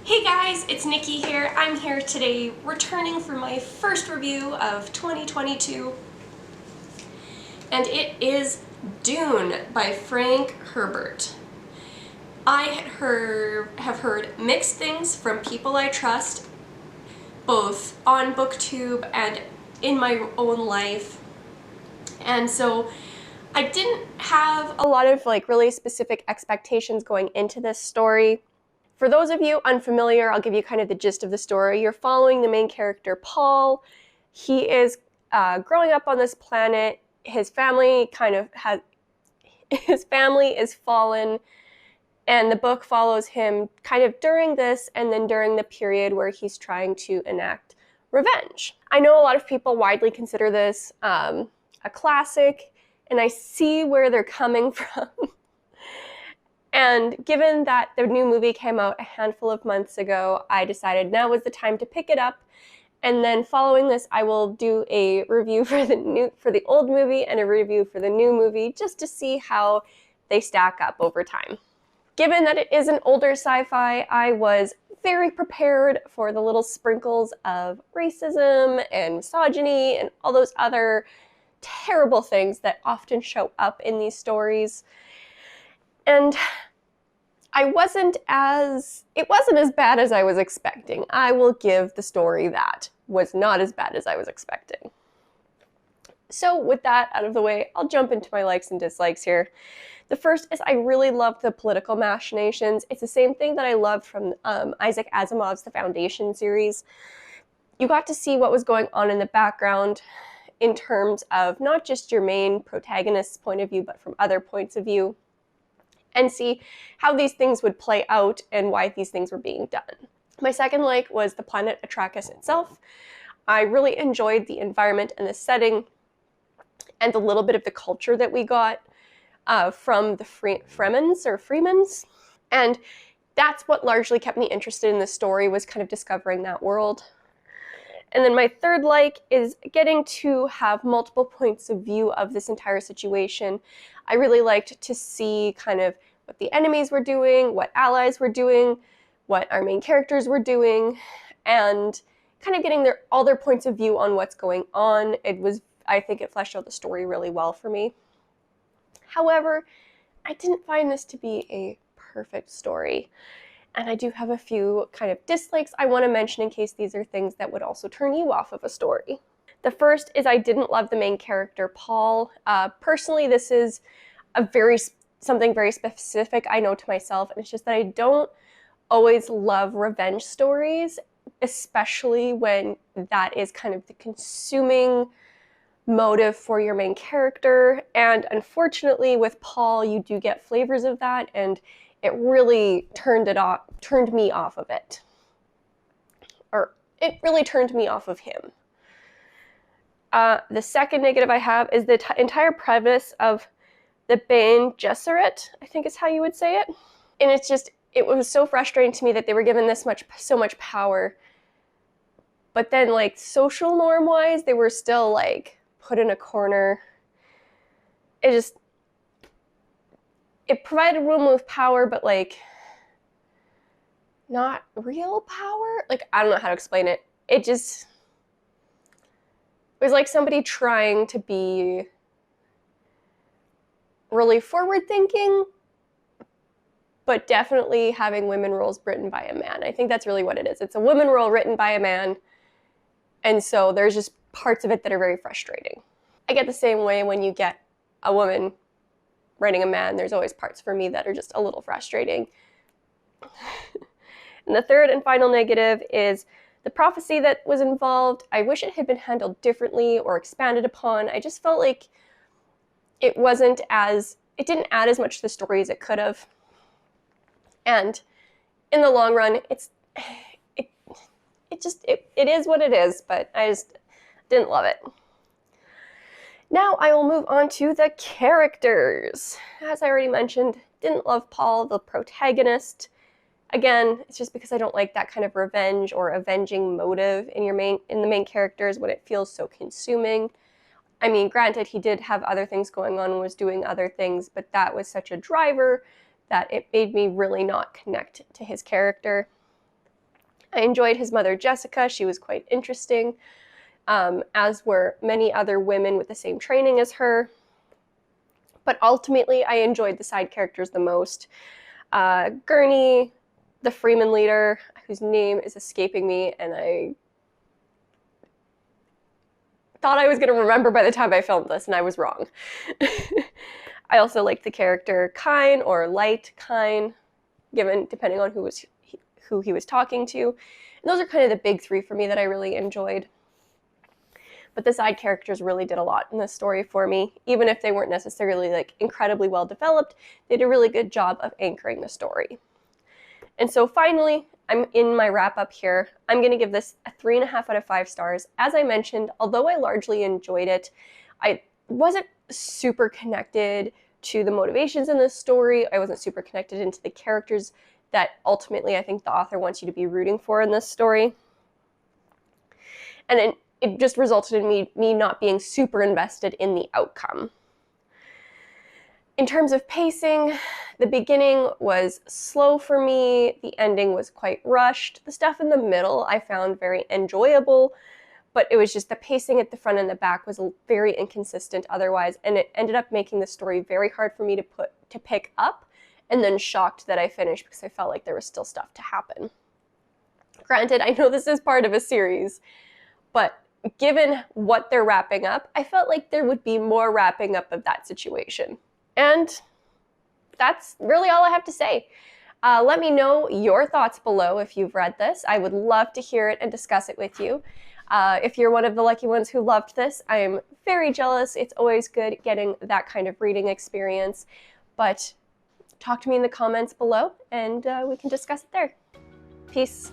Hey guys, it's Nikki here. I'm here today returning for my first review of 2022, and it is Dune by Frank Herbert. I have heard mixed things from people I trust, both on BookTube and in my own life, and so I didn't have a lot of really specific expectations going into this story. For those of you unfamiliar, I'll give you kind of the gist of the story. You're following the main character, Paul. He is growing up on this planet. His family is fallen, and the book follows him kind of during this and then during the period where he's trying to enact revenge. I know a lot of people widely consider this a classic, and I see where they're coming from. And given that the new movie came out a handful of months ago, I decided now was the time to pick it up. And then following this, I will do a review for the old movie and a review for the new movie, just to see how they stack up over time. Given that it is an older sci-fi, I was very prepared for the little sprinkles of racism and misogyny and all those other terrible things that often show up in these stories. And it wasn't as bad as I was expecting. I will give the story that was not as bad as I was expecting. So with that out of the way, I'll jump into my likes and dislikes here. The first is I really loved the political machinations. It's the same thing that I loved from Isaac Asimov's The Foundation series. You got to see what was going on in the background in terms of not just your main protagonist's point of view, but from other points of view, and see how these things would play out and why these things were being done. My second like was the planet Arrakis itself. I really enjoyed the environment and the setting and the little bit of the culture that we got from the Freemans. And that's what largely kept me interested in the story, was kind of discovering that world. And then my third like is getting to have multiple points of view of this entire situation. I really liked to see kind of what the enemies were doing, what allies were doing, what our main characters were doing, and kind of getting all their points of view on what's going on. I think it fleshed out the story really well for me. However, I didn't find this to be a perfect story. And I do have a few kind of dislikes I want to mention in case these are things that would also turn you off of a story. The first is I didn't love the main character, Paul. Personally, this is something very specific I know to myself, and it's just that I don't always love revenge stories, especially when that is kind of the consuming motive for your main character. And unfortunately, with Paul, you do get flavors of that, and it really turned me off of it. Or it really turned me off of him. The second negative I have is the entire premise of the Bene Gesserit, I think is how you would say it. And it was so frustrating to me that they were given so much power. But then social norm-wise, they were still put in a corner. It provided room with power, but not real power. I don't know how to explain it. It was like somebody trying to be really forward-thinking, but definitely having women roles written by a man. I think that's really what it is. It's a woman role written by a man, and so there's just parts of it that are very frustrating. I get the same way when you get a woman writing a man. There's always parts for me that are just a little frustrating. And the third and final negative is the prophecy that was involved. I wish it had been handled differently or expanded upon. I just felt like it didn't add as much to the story as it could have. And in the long run, it is what it is, but I just didn't love it. Now I will move on to the characters. As I already mentioned, didn't love Paul, the protagonist. Again, it's just because I don't like that kind of revenge or avenging motive in the main characters when it feels so consuming. I mean, granted, he did have other things going on and was doing other things, but that was such a driver that it made me really not connect to his character. I enjoyed his mother, Jessica. She was quite interesting, as were many other women with the same training as her. But ultimately, I enjoyed the side characters the most. Gurney, the Freeman leader, whose name is escaping me, and I thought I was going to remember by the time I filmed this, and I was wrong. I also liked the character Kine, or Light Kine, depending on who he was talking to. And those are kind of the big three for me that I really enjoyed. But the side characters really did a lot in this story for me. Even if they weren't necessarily like incredibly well developed, they did a really good job of anchoring the story. And so finally, I'm in my wrap up here. I'm going to give this a 3.5 out of 5 stars. As I mentioned, although I largely enjoyed it, I wasn't super connected to the motivations in this story. I wasn't super connected into the characters that ultimately I think the author wants you to be rooting for in this story. And it just resulted in me not being super invested in the outcome. In terms of pacing, the beginning was slow for me. The ending was quite rushed. The stuff in the middle I found very enjoyable, but it was just the pacing at the front and the back was very inconsistent otherwise, and it ended up making the story very hard for me to pick up, and then shocked that I finished because I felt like there was still stuff to happen. Granted, I know this is part of a series, but given what they're wrapping up, I felt like there would be more wrapping up of that situation. And that's really all I have to say. Let me know your thoughts below if you've read this. I would love to hear it and discuss it with you. If you're one of the lucky ones who loved this, I am very jealous. It's always good getting that kind of reading experience. But talk to me in the comments below, and we can discuss it there. Peace.